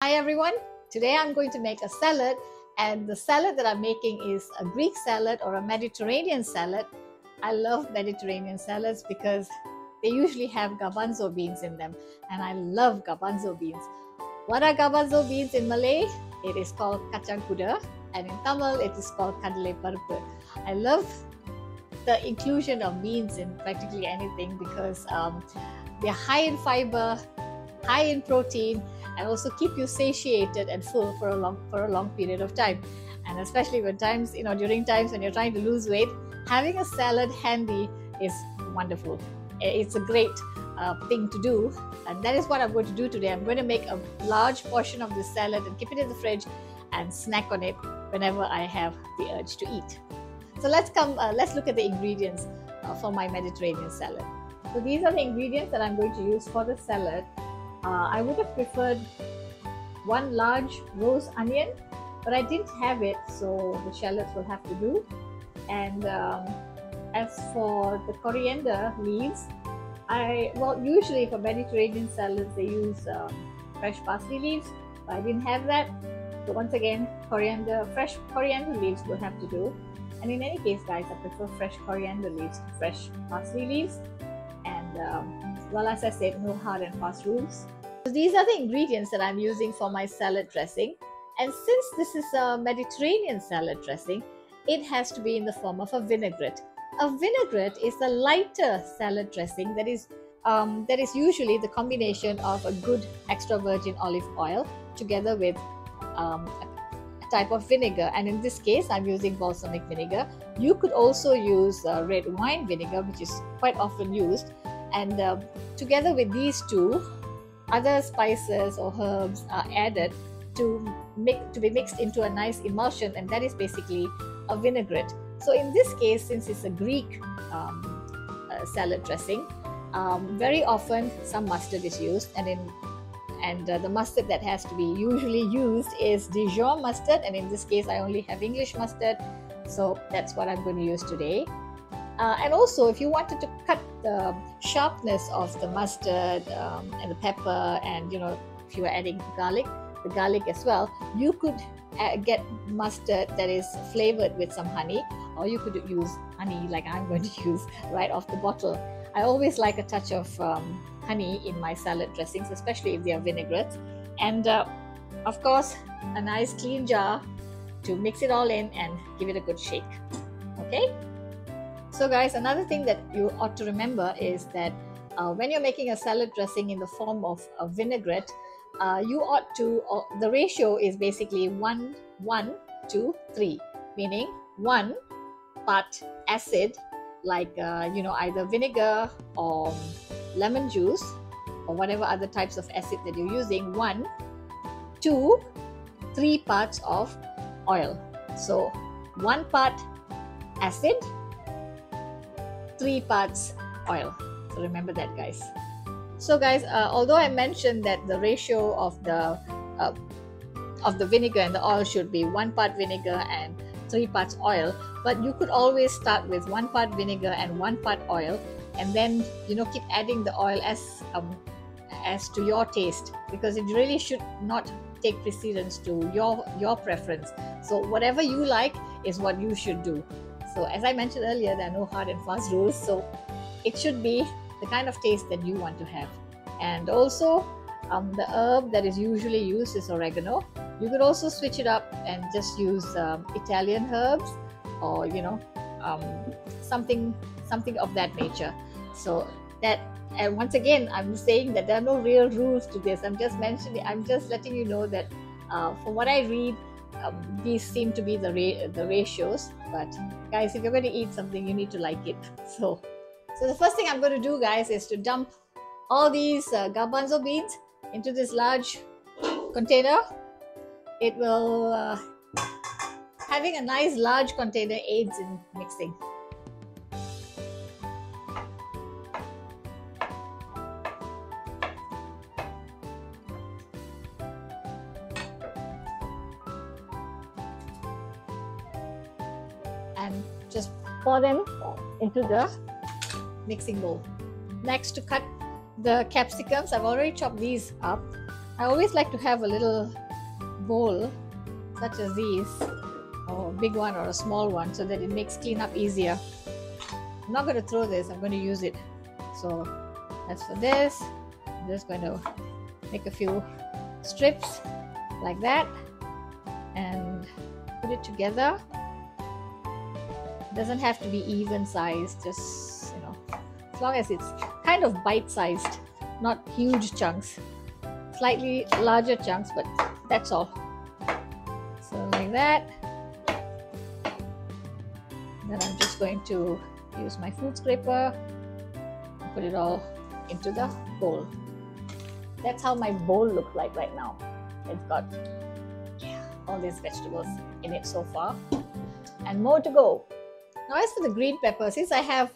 Hi everyone, today I'm going to make a salad, and the salad that I'm making is a Greek salad or a Mediterranean salad. I love Mediterranean salads because they usually have garbanzo beans in them, and I love garbanzo beans. What are garbanzo beans in Malay? It is called kacang kuda, and in Tamil it is called kadale paruppu. I love the inclusion of beans in practically anything because they're high in fiber, high in protein, and also keep you satiated and full for a long period of time. And especially when during times when you're trying to lose weight, having a salad handy is wonderful. It's a great thing to do, and that is what I'm going to do today. I'm going to make a large portion of this salad and keep it in the fridge and snack on it whenever I have the urge to eat. So let's look at the ingredients for my Mediterranean salad. So these are the ingredients that I'm going to use for the salad. I would have preferred one large rose onion, but I didn't have it, so the shallots will have to do. And as for the coriander leaves, usually for Mediterranean salads they use fresh parsley leaves, but I didn't have that. So once again, fresh coriander leaves will have to do. And in any case, guys, I prefer fresh coriander leaves to fresh parsley leaves. And as I said, no hard and fast rules. So these are the ingredients that I'm using for my salad dressing. And since this is a Mediterranean salad dressing, it has to be in the form of a vinaigrette. A vinaigrette is a lighter salad dressing that is usually the combination of a good extra virgin olive oil together with a type of vinegar, and in this case I'm using balsamic vinegar. You could also use red wine vinegar, which is quite often used, and together with these two, other spices or herbs are added to be mixed into a nice emulsion, and that is basically a vinaigrette. So in this case, since it's a Greek salad dressing, very often some mustard is used, and the mustard that has to be usually used is Dijon mustard, and in this case I only have English mustard, so that's what I'm going to use today. And also, if you wanted to cut the sharpness of the mustard and the pepper, and if you were adding the garlic as well, you could get mustard that is flavored with some honey, or you could use honey like I'm going to use right off the bottle. I always like a touch of honey in my salad dressings, especially if they are vinaigrettes, and of course a nice clean jar to mix it all in and give it a good shake. Okay, so guys, another thing that you ought to remember is that when you're making a salad dressing in the form of a vinaigrette, the ratio is basically 1:1:3, meaning 1 part acid, like either vinegar or lemon juice or whatever other types of acid that you're using, 1 to 3 parts of oil. So 1 part acid, 3 parts oil. So remember that, guys. So guys, although I mentioned that the ratio of the vinegar and the oil should be 1 part vinegar and 3 parts oil, but you could always start with 1 part vinegar and 1 part oil, and then keep adding the oil as to your taste, because it really should not take precedence to your preference. So whatever you like is what you should do. So as I mentioned earlier, there are no hard and fast rules, so it should be the kind of taste that you want to have. And also the herb that is usually used is oregano. You could also switch it up and just use Italian herbs, or something of that nature. So that, and once again, I'm saying that there are no real rules to this. I'm just letting you know that from what I read, these seem to be the ratios. But guys, if you're going to eat something, you need to like it. So the first thing I'm going to do, guys, is to dump all these garbanzo beans into this large container. It will having a nice large container aids in mixing. And just pour them into the mixing bowl. Next, to cut the capsicums, I've already chopped these up. I always like to have a little bowl such as these, or a big one or a small one, so that it makes cleanup easier. I'm not going to throw this, I'm going to use it. So that's for this. I'm just going to make a few strips like that and put it together. It doesn't have to be even sized, just, you know, as long as it's kind of bite-sized, not huge chunks, slightly larger chunks, but that's all. So like that. Then I'm just going to use my food scraper and put it all into the bowl. That's how my bowl looks like right now. It's got all these vegetables in it so far, and more to go. Now, as for the green peppers, since I've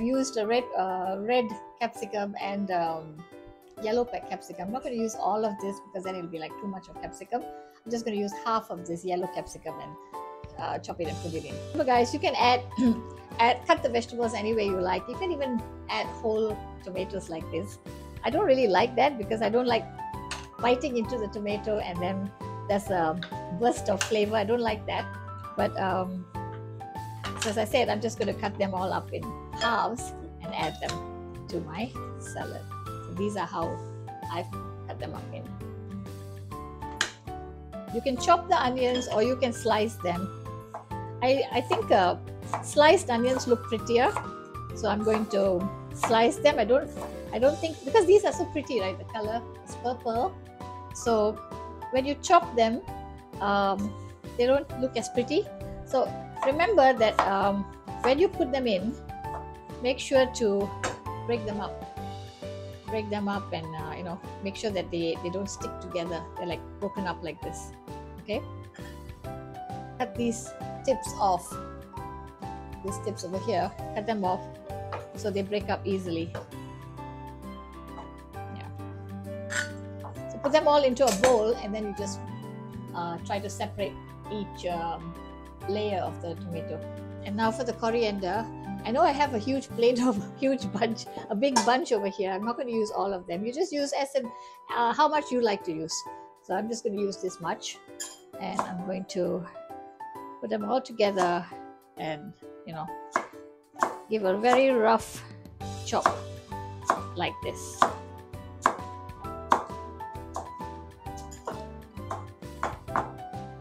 used a red capsicum and yellow capsicum. I'm not going to use all of this because then it'll be like too much of capsicum. I'm just going to use half of this yellow capsicum and chop it and put it in. So guys, you can cut the vegetables any way you like. You can even add whole tomatoes like this. I don't really like that because I don't like biting into the tomato and then there's a burst of flavor. I don't like that. But so as I said, I'm just going to cut them all up in halves and add them to my salad. So these are how I've cut them up in. You can chop the onions or you can slice them. I think sliced onions look prettier, so I'm going to slice them. I don't think, because these are so pretty, right? The color is purple, so when you chop them, they don't look as pretty. So remember that when you put them in, make sure to break them up and you know, make sure that they don't stick together. They're like broken up like this. Okay, cut these tips off, these tips over here, cut them off so they break up easily. Yeah, so put them all into a bowl and then you just try to separate each layer of the tomato. And now for the coriander, I know I have a huge plate of a big bunch over here. I'm not going to use all of them. You just use as in how much you like to use. So I'm just going to use this much, and I'm going to put them all together and, you know, give a very rough chop like this.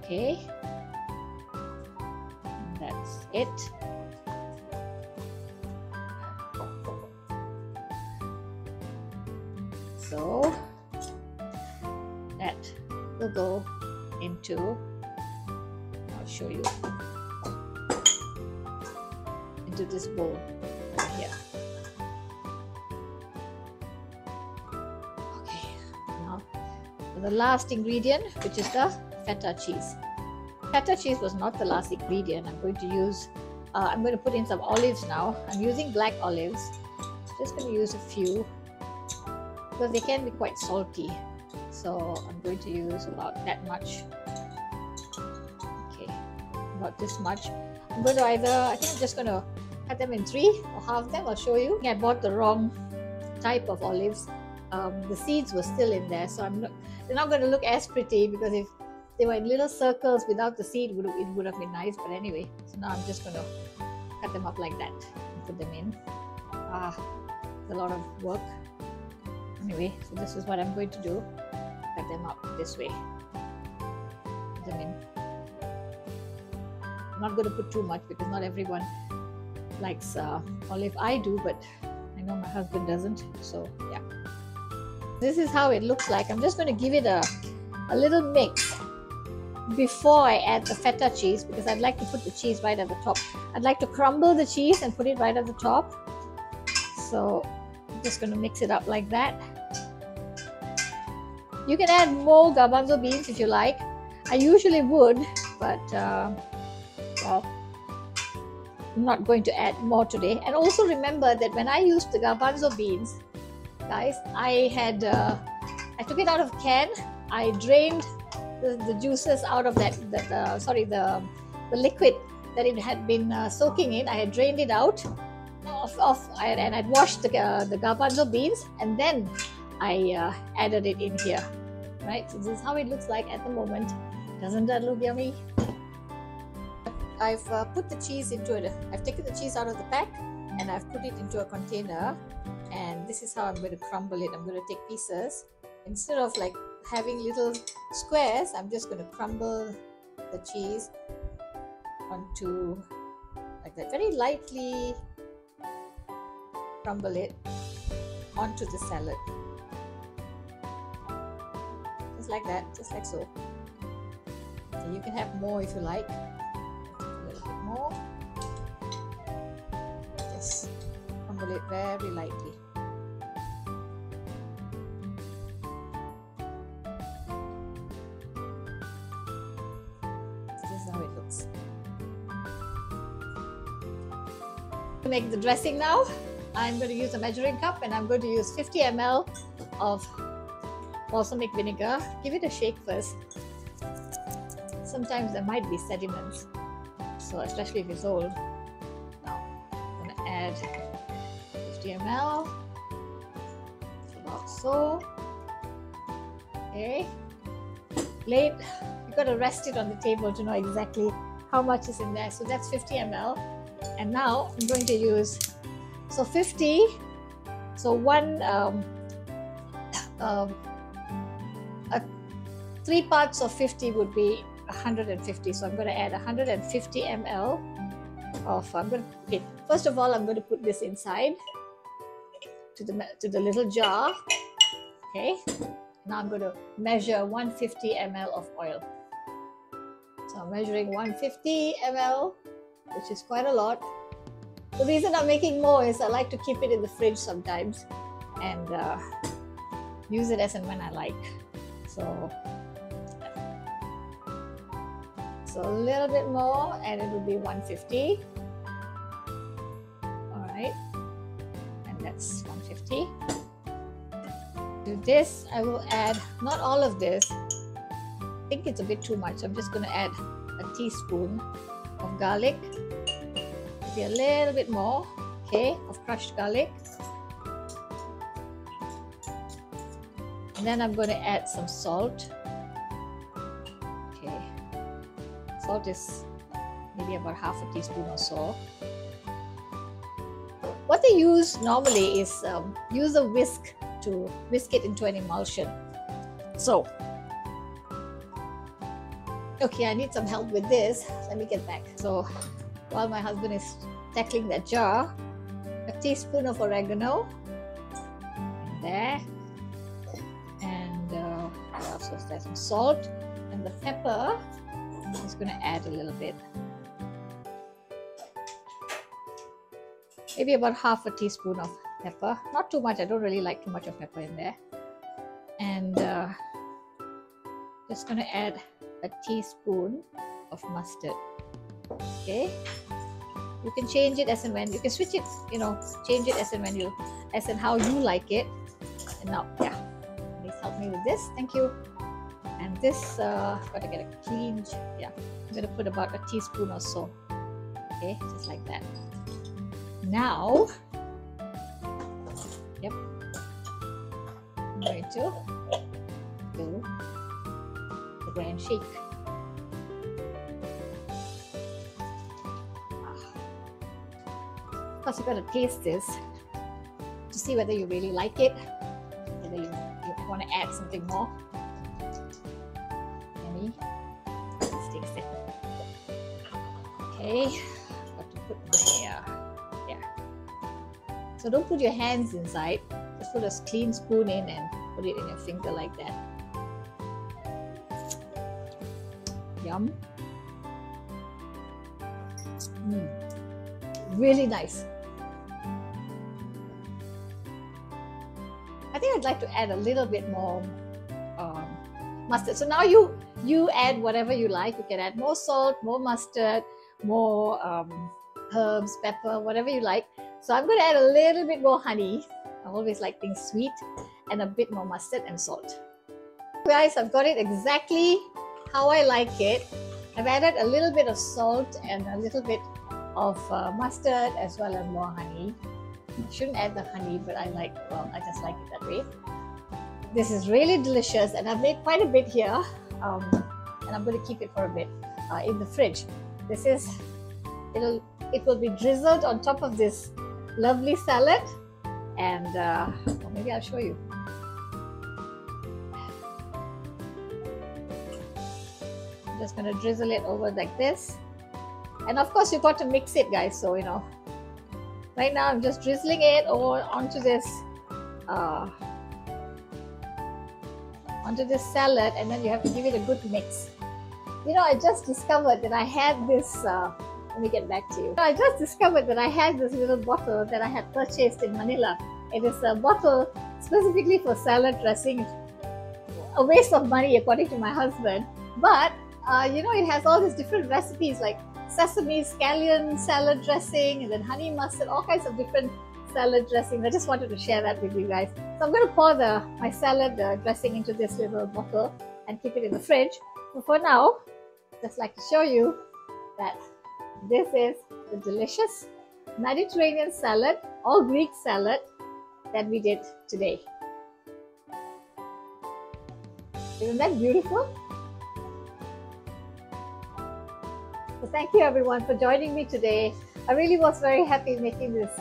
Okay, and that's it. So that will go into, I'll show you, into this bowl right here. Okay, now for the last ingredient, which is the feta cheese. Feta cheese was not the last ingredient. I'm going to put in some olives now. I'm using black olives. Just going to use a few because they can be quite salty. So I'm going to use about that much. Okay, about this much. I'm going to I think I'm just going to cut them in 3 or half them. I'll show you. I bought the wrong type of olives. The seeds were still in there, so they're not going to look as pretty, because if they were in little circles without the seed, it would have been nice. But anyway, so now I'm just going to cut them up like that and put them in. It's a lot of work. Anyway, so this is what I'm going to do. Cut them up this way. Put them in. I'm not going to put too much because not everyone likes olive. I do, but I know my husband doesn't. So yeah, this is how it looks like. I'm just going to give it a little mix before I add the feta cheese, because I'd like to put the cheese right at the top. I'd like to crumble the cheese and put it right at the top. So I'm just going to mix it up like that. You can add more garbanzo beans if you like. I usually would, but well, I'm not going to add more today. And also remember that when I used the garbanzo beans, guys, I took it out of a can. I drained the juices out of the liquid that it had been soaking in. I had drained it out and I'd washed the garbanzo beans, and then I added it in here. right? So this is how it looks like at the moment. Doesn't that look yummy? I've put the cheese into it. I've taken the cheese out of the pack and I've put it into a container, and this is how I'm going to crumble it. I'm going to take pieces. Instead of like having little squares, I'm just going to crumble the cheese onto like that, very lightly crumble it onto the salad, just like that, just like so. So you can have more if you like, a little bit more. Just crumble it very lightly. This is how it looks. To make the dressing now, I'm going to use a measuring cup and I'm going to use 50 ml of balsamic vinegar. Give it a shake first. Sometimes there might be sediments, so especially if it's old. Now I'm going to add 50 ml, about so. Okay, you've got to rest it on the table to know exactly how much is in there. So that's 50 ml. And now I'm going to use, so 50, so one, 3 parts of 50 would be 150. So I'm going to add 150 ml of, okay, first of all, I'm going to put this inside to the little jar. Okay, now I'm going to measure 150 ml of oil. So I'm measuring 150 ml, which is quite a lot. The reason I'm making more is I like to keep it in the fridge sometimes and use it as and when I like. So a little bit more and it will be 150. All right, and that's 150. To this, I will add not all of this. I think it's a bit too much. I'm just going to add a teaspoon of garlic. Maybe a little bit more, okay, of crushed garlic. And then I'm going to add some salt. Okay, salt is maybe about half a teaspoon or so. What they use normally is use a whisk to whisk it into an emulsion. So, okay, I need some help with this. Let me get back. So, while my husband is tackling that jar, a teaspoon of oregano in there, and also there's some salt, and the pepper. I'm just going to add a little bit, maybe about half a teaspoon of pepper, not too much. I don't really like too much of pepper in there, and just going to add a teaspoon of mustard. Okay, you can change it as and when, you can switch it, you know, change it as and when you, as and how you like it. And now, yeah, please help me with this, thank you. And this, got to get a clean, yeah, I'm going to put about a teaspoon or so. Okay, just like that. Now, yep, I'm going to do the grand shake. Of course, you've got to taste this to see whether you really like it, whether you want to add something more. Yummy. Let's taste it. Okay, I've got to put my, yeah. So don't put your hands inside, just put a clean spoon in and put it in your finger like that. Yum. Really nice. I think I'd like to add a little bit more mustard. So now you add whatever you like. You can add more salt, more mustard, more herbs, pepper, whatever you like. So I'm going to add a little bit more honey. I always like things sweet, and a bit more mustard and salt. Guys, I've got it exactly how I like it. I've added a little bit of salt and a little bit of mustard as well as more honey. I shouldn't add the honey, but I just like it that way. This is really delicious, and I've made quite a bit here, and I'm going to keep it for a bit in the fridge. This is, it will be drizzled on top of this lovely salad, and well, maybe I'll show you. I'm just going to drizzle it over like this, and of course you've got to mix it, guys. So right now I'm just drizzling it onto this salad, and then you have to give it a good mix. I just discovered that I had this, let me get back to you. I just discovered that I had this little bottle that I had purchased in Manila. It is a bottle specifically for salad dressing. A waste of money according to my husband, but it has all these different recipes like sesame scallion salad dressing, and then honey mustard, all kinds of different salad dressings. I just wanted to share that with you guys. So I'm going to pour my salad dressing into this little bottle and keep it in the fridge. But for now, just like to show you that this is the delicious Mediterranean salad or Greek salad that we did today. Isn't that beautiful? So thank you everyone for joining me today. I really was very happy making this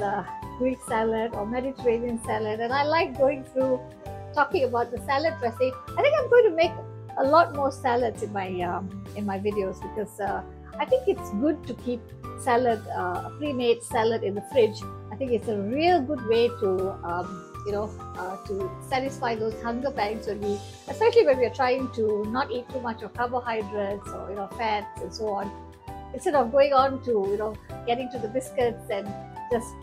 Greek salad or Mediterranean salad, and I like going through talking about the salad dressing. I think I'm going to make a lot more salads in my videos, because I think it's good to keep salad, pre-made salad in the fridge. I think it's a real good way to to satisfy those hunger pangs especially when we are trying to not eat too much of carbohydrates or fats and so on. Instead of going on to getting to the biscuits and just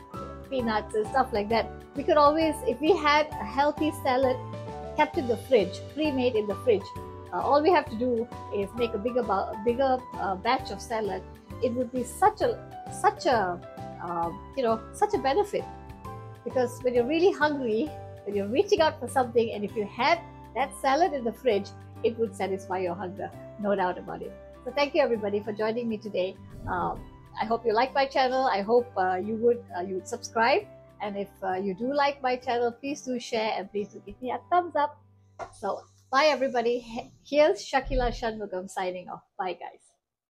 peanuts and stuff like that, we could always, if we had a healthy salad kept in the fridge, pre-made in the fridge, all we have to do is make a bigger batch of salad. It would be such a benefit, because when you're really hungry, when you're reaching out for something, and if you had that salad in the fridge, it would satisfy your hunger, no doubt about it. So thank you everybody for joining me today. I hope you like my channel. I hope you would subscribe, and if you do like my channel, please do share, and please do give me a thumbs up. So bye everybody. Here's Shakila Shanmugam signing off. Bye guys.